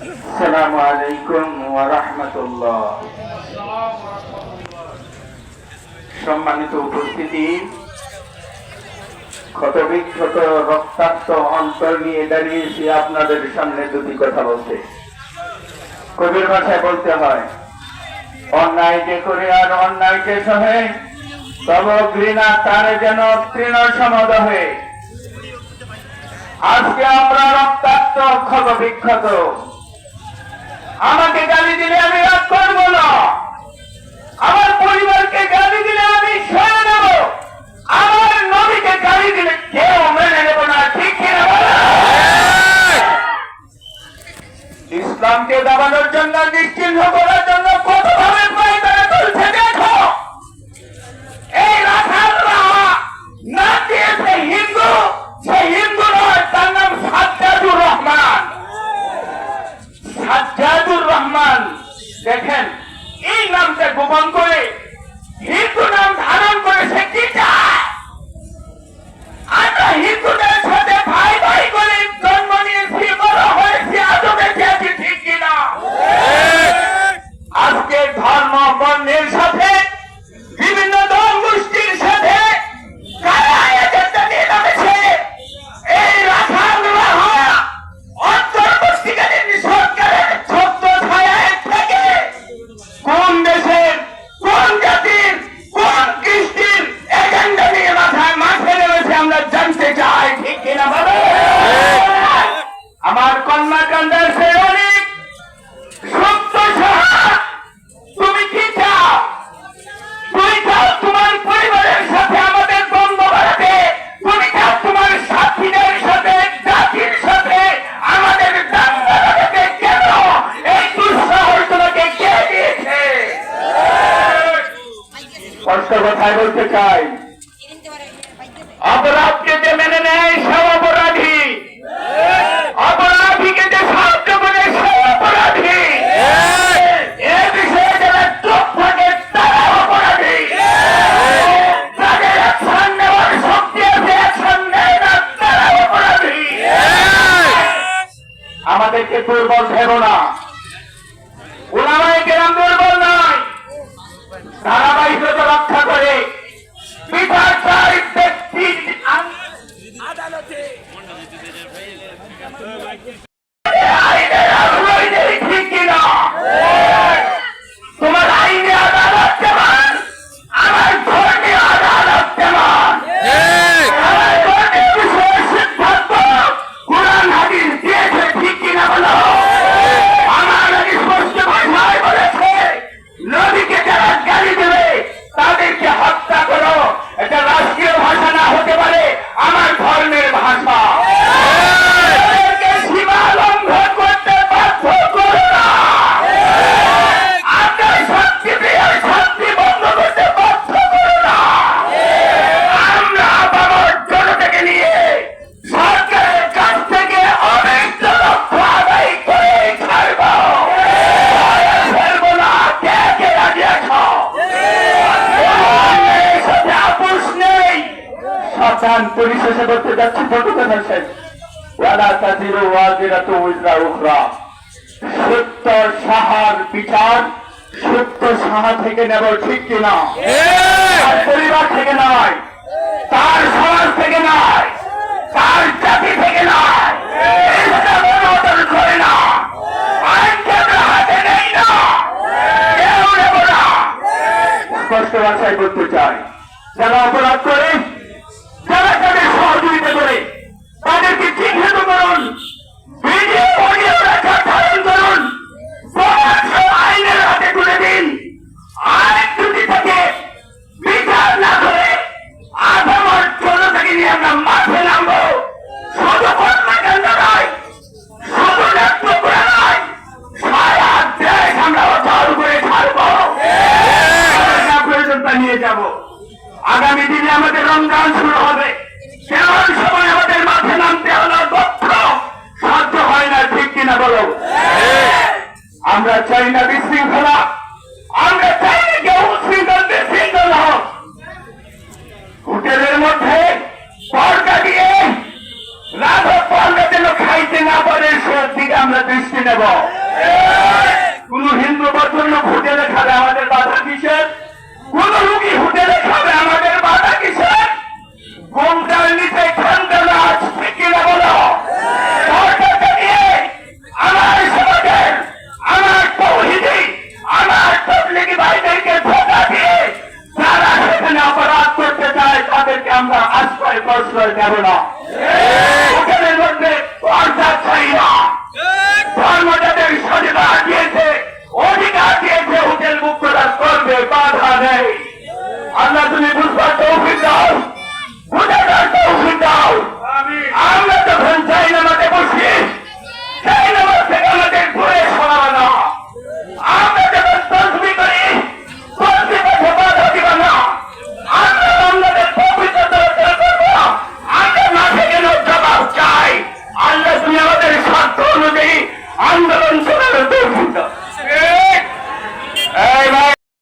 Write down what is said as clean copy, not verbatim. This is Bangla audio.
আসসালামু আলাইকুম ওয়া রাহমাতুল্লাহ। সম্মানিত উপস্থিতি, ক্ষতবিক্ষত রক্তাক্ত অন্তর নিয়ে দাঁড়িয়েছি আপনাদের সামনে দুটি কথা বলতে। কবির ভাষায় বলতে হয়, অন্যায়কে করে আর অন্যায়কে সহে, তব ঘৃণা তারে যেন তৃণ সমদহে। আজকে আমরা রক্তাক্ত ক্ষতবিক্ষত। আমাকে গালি দিলে আমি রাগ করবো না, আমার পরিবারকে গালি দিলে আমি সয়ে নেব, আমার নবীকে গালি দিলে কেউ মেনে নেব না, ঠিক কিনা বলো? ইসলামকে দাবানোর জন্য, নিশ্চিহ্ন করার জন্য কতভাবে পায়তারা চলছে দেখো। এই রাখালরা না দিয়েছে হিন্দু, সে হিন্দু নয়, তার নাম সাজ্জাদুর রহমান। সাজ্জাদুর রহমান, দেখেন এই নামটা গোপন করে হিন্দু নাম ধারণ করে সে কি চায়? আমরা হিন্দুদের সাথে ভাই ভাই করে জন্ম নিয়েছি, বড় হয়েছি, আজও বেঁচে আছি, ঠিক কিনা? আজকে ধর্ম বর্ণের সাথে, বিভিন্ন দল গোষ্ঠীর সাথে কারা এজেন্ডা নিয়ে নামেছে? এই রাখালরা অন্তর্বর্তীকালীন সরকারের ছত্র ছায়ায় থেকে কোন দেশের, কোন জাতির, কোন কৃষ্টির এজেন্ডা নিয়ে মাঠে নেমেছে আমরা জানতে চাই, ঠিক কিনা বলো? আমার কন্যা কান্দার সে অনেক সত্য সাহা। তুমি কি চাও? তুমি চাও তোমার পরিবারের সাথে আমাদের দ্বন্দ্ব বাড়াতে, তুমি চাও তোমার সাথীদের সাথে, জাতির সাথে আমাদের দাঙ্গা লাগাতে। কেন? এই দুঃসাহস তোমাকে কে দিয়েছে? স্পষ্ট কথায় বলতে চাই, অপরাধকে যে মেনে নেয় সে অপরাধী, অপরাধীকে যে সাহায্য করে সে অপরাধী, এ বিষয়ে যারা চুপ থাকে তারা অপরাধী, যাদের অ্যাকশন নেওয়ার শক্তি আছে অ্যাকশন নেয় না তারা অপরাধী। আমাদেরকে দুর্বল ভেবো না, উলামায়ে কেরাম দুর্বল নয়, ধারাবাহিকতা রক্ষা করে বিচার চাই ব্যক্তির আদালতে আইনের আশ্রয় নেই, ঠিক কিনা? তোমার আইনে আদালত যেমন, আমার ধর্মীয় আদালত যেমন। আমার ধর্মীয় বিষয়ে সিদ্ধান্ত কোরআন হাদিস দিয়েছে, ঠিক কিনা বলো? আমার নবী স্পষ্ট ভাষায় বলেছে, নবীকে যারা গালি দেবে তাদেরকে হত্যা করো। এটা রাষ্ট্রীয় ভাষা না হতে পারে, আমার ধর্মের ভাষা। সীমা লঙ্ঘন করতে বাধ্য করো না, আপনার শান্তি প্রিয় শান্তি বন্ধ করতে বাধ্য করো না। আমরা বাবার জনতাকে নিয়ে সরকারের কাছ থেকে অনেক লক্ষ্য আদায় করে ছাড়ব, ফেলবো না। কে কে রাজি আছো? সাথে আপোষ নেই। সাবধান, পরিশেষে করতে যাচ্ছি ফটোগ্রাফ শেষ। সত্য সাহার বিচার সত্য সাহা থেকে নেব, ঠিক কিনা? তার পরিবার থেকে নয়, তার সমাজ থেকে নয়, তার জাতি থেকে নয়। করে না, আইনকে আমরা হাতে নেই না, কেউ নেব না। স্পষ্ট ভাষায় বলতে চাই, যারা অপরাধ করে, যারা তাদের সহযোগিতা করে, তাদেরকে চিহ্নিত করুন, ভিডিও অডিও রেকর্ড ধারণ করুন, আইনের হাতে তুলে দিন। আইন যদি থেকে বিচার না করে আধামর জনতাকে নিয়ে আমরা মাঠে নামবো। শুধু কর্মকাণ্ড নয়, শুধু নেতৃত্বরা নয়, সারা দেশ আমরা অচল করে ছাড়বো, প্রয়োজনটা নিয়ে যাব। আগামী দিনে আমাদের রমজান শুরু হবে, কেমন সময় আমাদের মাঠে নামতে হলো দক্ষ সাধ্য হয় না, ঠিক কিনা বলো? আমরা চাই না বিশৃঙ্খলা, আমরা চাই না কেউ উশৃঙ্খল বিশৃঙ্খল হোক। হোটেলের মধ্যে পর্দা দিয়ে রাধক পর্দা যেন খাইতে না পারে, সে দিকে আমরা দৃষ্টি নেব। কোন হিন্দু জন্য ভোটে